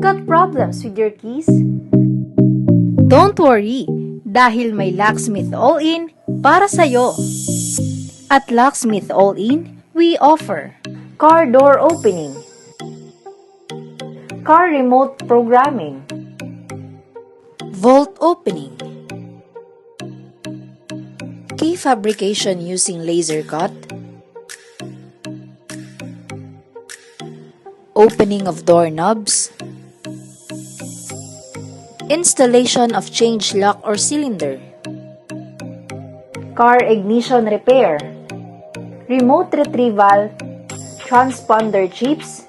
Got problems with your keys? Don't worry, dahil may Locksmith All-In para sa'yo. At Locksmith All-In, we offer Car door opening, car remote programming, vault opening, key fabrication using laser cut, opening of doorknobs, installation of change lock or cylinder, car ignition repair, remote retrieval, transponder chips,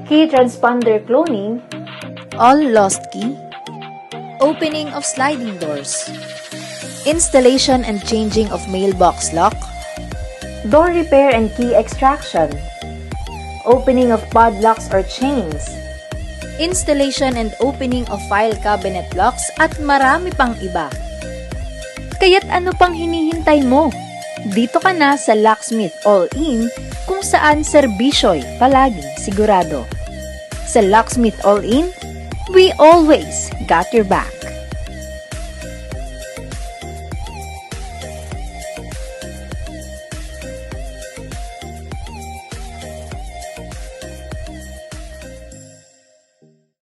key transponder cloning, all lost key, opening of sliding doors, installation and changing of mailbox lock, door repair and key extraction, opening of padlocks or chains, installation and opening of file cabinet locks at marami pang iba. Kaya't ano pang hinihintay mo? Dito ka na sa Locksmith All-In kung saan serbisyo'y palaging sigurado. Sa Locksmith All-In, we always got your back.